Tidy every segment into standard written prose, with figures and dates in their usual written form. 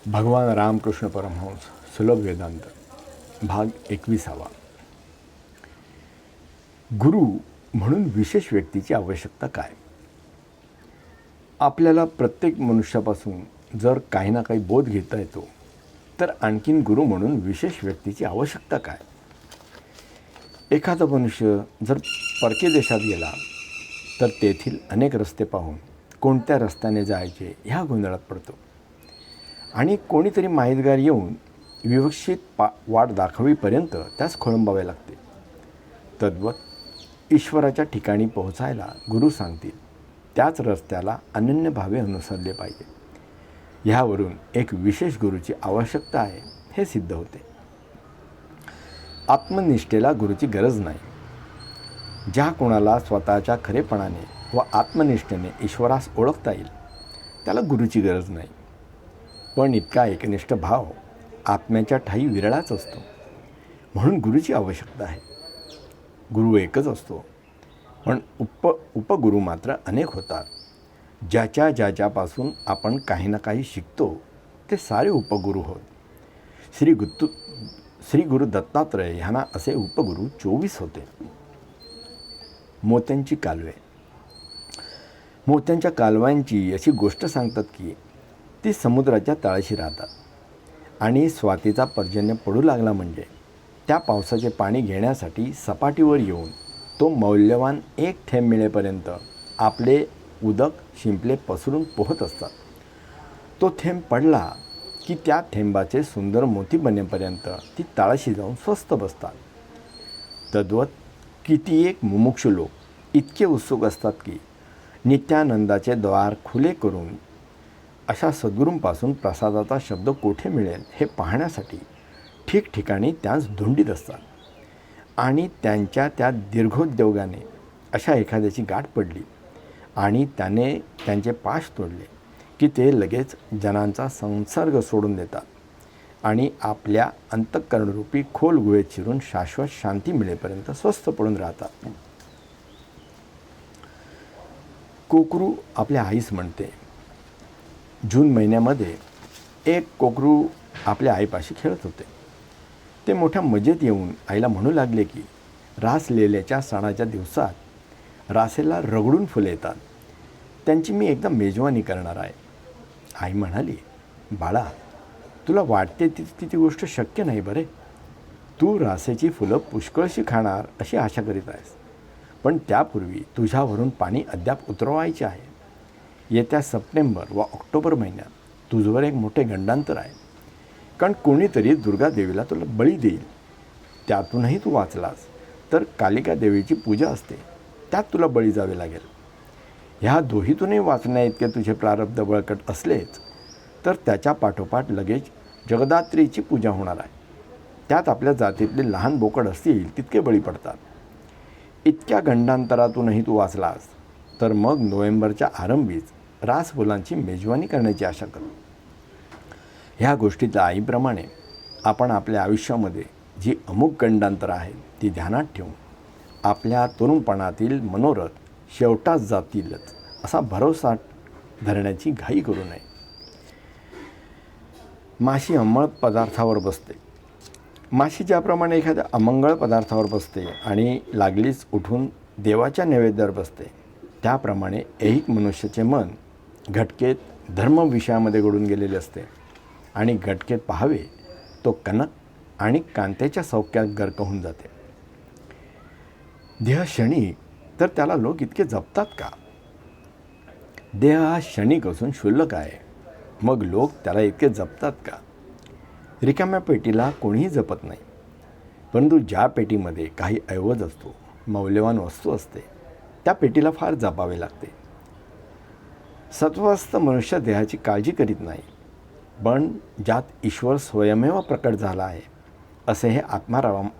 भगवान रामकृष्ण परमहंस सुलभ वेदांत भाग 21. गुरु म्हणून विशेष व्यक्तीची आवश्यकता काय? आपल्याला प्रत्येक मनुष्यापासून जर काही ना काही बोध घेता येतो, तर आणखीन गुरु म्हणून विशेष व्यक्तीची आवश्यकता काय? एखादा मनुष्य जर परके देशात गेला तर तेथील अनेक रस्ते पाहून कोणत्या रस्त्याने जायचे ह्या गोंधळात पडतो आणि कोणीतरी माहितगार येऊन विवक्षित वाट दाखवीपर्यंत त्यास खोळंबावे लागते. तद्वत ईश्वराच्या ठिकाणी पोहोचायला गुरु सांगतील त्याच रस्त्याला अनन्यभावे अनुसरले पाहिजे. ह्यावरून एक विशेष गुरुची आवश्यकता आहे हे सिद्ध होते. आत्मनिष्ठेला गुरुची गरज नाही. ज्या कोणाला स्वतःच्या खरेपणाने व आत्मनिष्ठेने ईश्वरास ओळखता येईल त्याला गुरुची गरज नाही. पण इतका एकनिष्ठ भाव आत्म्याच्या ठायी विरळाच असतो, म्हणून गुरुची आवश्यकता आहे. गुरु एकच असतो, पण उपगुरु मात्र अनेक होतात. ज्याच्यापासून आपण काही ना काही शिकतो ते सारे उपगुरु होत. श्री गुरु दत्तात्रय ह्यांना असे उपगुरु 24 होते. मोत्यांची कालवे. मोत्यांच्या कालव्यांची अशी गोष्ट सांगतात की ती समुद्राच्या तळाशी राहतात आणि स्वातीचा पर्जन्य पडू लागला म्हणजे त्या पावसाचे पाणी घेण्यासाठी सपाटीवर येऊन तो मौल्यवान एक थेंब मिळेपर्यंत आपले उदक शिंपले पसरून पोहत असतात. तो थेंब पडला की त्या थेंबाचे सुंदर मोती बनेपर्यंत ती तळाशी जाऊन स्वस्थ बसतात. तद्वत कितीएक मुमुक्षु लोक इतके उत्सुक असतात की नित्यानंदाचे द्वार खुले करून अशा सद्गुरूंपासून प्रसादाचा शब्द कोठे मिळेल हे पाहण्यासाठी ठिकठिकाणी त्यास धुंडीत असतात. आणि त्यांच्या त्या दीर्घोद्योगाने अशा एखाद्याची गाठ पडली आणि त्याने त्यांचे पाश तोडले की ते लगेच जनांचा संसर्ग सोडून देतात आणि आपल्या अंतःकरणरूपी खोल गुहेत शिरून शाश्वत शांती मिळेपर्यंत स्वस्थ पडून राहतात. कोकरू आपल्या आईस म्हणते. जून महिन्यामध्ये एक कोकरू आपल्या आईपाशी खेळत होते. ते मोठ्या मजेत येऊन आईला म्हणू लागले की रास लेल्याच्या सणाच्या दिवसात रासेला रगडून फुले येतात, त्यांची मी एकदा मेजवानी करणार आहे. आई म्हणाली, बाळा, तुला वाटते ती गोष्ट शक्य नाही बरे. तू रासेची फुलं पुष्कळशी खाणार अशी आशा करीत आहेस, पण त्यापूर्वी तुझ्यावरून पाणी अद्याप उतरवायचे आहे. येत्या सप्टेंबर व ऑक्टोबर महिन्यात तुझवर एक मोठे गंडांतर आहे, कारण कोणीतरी दुर्गादेवीला तुला बळी देईल. त्यातूनही तू वाचलास तर कालिका देवीची पूजा असते, त्यात तुला बळी जावे लागेल. ह्या दोहीतूनही वाचण्या इतके तुझे प्रारब्ध बळकट असलेच तर त्याच्या पाठोपाठ लगेच जगदात्रीची पूजा होणार आहे. त्यात आपल्या जातीतले लहान बोकड असतील तितके बळी पडतात. इतक्या गंडांतरातूनही तू वाचलास तर मग नोव्हेंबरच्या आरंभीच रासफुलांची मेजवानी करण्याची आशा कर. ह्या गोष्टीच्या आईप्रमाणे आपण आपल्या आयुष्यामध्ये जी अमुक गंडांतर आहेत ती ध्यानात ठेवून आपल्या तरुणपणातील मनोरथ शेवटाच जातीलच असा भरोसा धरण्याची घाई करू नये. माशी अंमळ पदार्थावर बसते. माशी ज्याप्रमाणे एखाद्या अमंगळ पदार्थावर बसते आणि लागलीच उठून देवाच्या नैवेद्यावर बसते, त्याप्रमाणे ऐहिक मनुष्याचे मन घटकेत धर्म विषयामध्ये गळून गेलेले असते आणि घटकेत पाहावे तो कनक आणि कांतेच्या सौख्यात गर्क होऊन जाते. देह क्षणिक तर त्याला लोक इतके जपतात का? देह हा क्षणिक असून क्षुल्लक आहे, मग लोक त्याला इतके जपतात का? रिकाम्या पेटीला कोणीही जपत नाही, परंतु ज्या पेटीमध्ये काही ऐवज असतो, मौल्यवान वस्तू असते, त्या पेटीला फार जपावे लागते. सत्वस्थ मनुष्य देहाची काळजी करीत नाही, पण ज्यात ईश्वर स्वयमेव प्रकट झाला आहे असे हे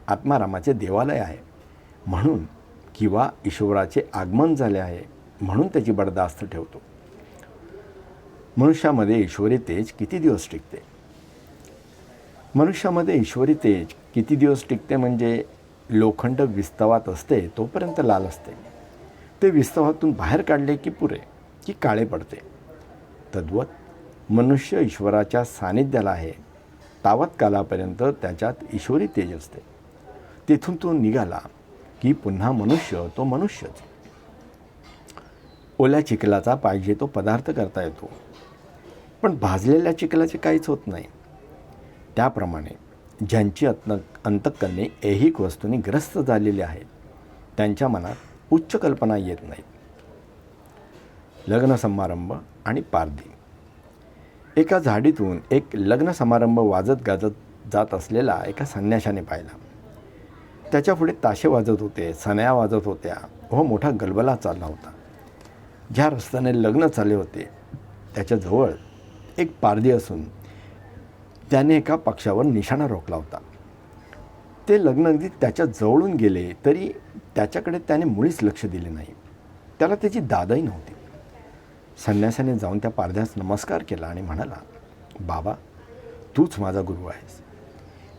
आत्मारामाचे देवालय आहे म्हणून, किंवा ईश्वराचे आगमन झाले आहे म्हणून त्याची बडदास्त ठेवतो. मनुष्यामध्ये ईश्वरी तेज किती दिवस टिकते? मनुष्यामध्ये ईश्वरी तेज किती दिवस टिकते म्हणजे लोखंड विस्तवात असते तोपर्यंत लाल असते. ते विस्तवातून बाहेर काढले की पुरे की काळे पडते. तद्वत मनुष्य ईश्वराच्या सानिध्याला आहे तावत कालापर्यंत त्याच्यात ईश्वरी तेज असते. तेथून तो निघाला की पुन्हा मनुष्य तो मनुष्यच. ओल्या चिखलाचा पाहिजे तो पदार्थ करता येतो, पण भाजलेल्या चिखलाचे काहीच होत नाही. त्याप्रमाणे ज्यांची अंतःकरणे ऐहिक वस्तूंनी ग्रस्त झालेली आहेत त्यांच्या मनात उच्च कल्पना येत नाहीत. लग्न समारंभ आणि पारधी. एका झाडीतून एक लग्न समारंभ वाजत गाजत जात असलेला एका संन्याशाने पाहिला. त्याच्यापुढे ताशे वाजत होते, सनया वाजत होत्या व मोठा गलबला चालला होता. ज्या रस्त्याने लग्न चालले होते त्याच्याजवळ एक पारधी असून त्याने एका पक्षावर निशाणा रोखला होता. ते लग्न अगदी त्याच्या जवळून गेले तरी त्याच्याकडे त्याने मुळीच लक्ष दिले नाही. त्याला त्याची दादही नव्हती. संन्यासाने जाऊन त्या पारध्यास नमस्कार केला आणि म्हणाला, बाबा, तूच माझा गुरु आहेस.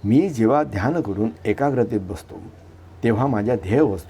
मी जेव्हा ध्यान करून एकाग्रतेत बसतो तेव्हा माझ्या ध्येयवस्तू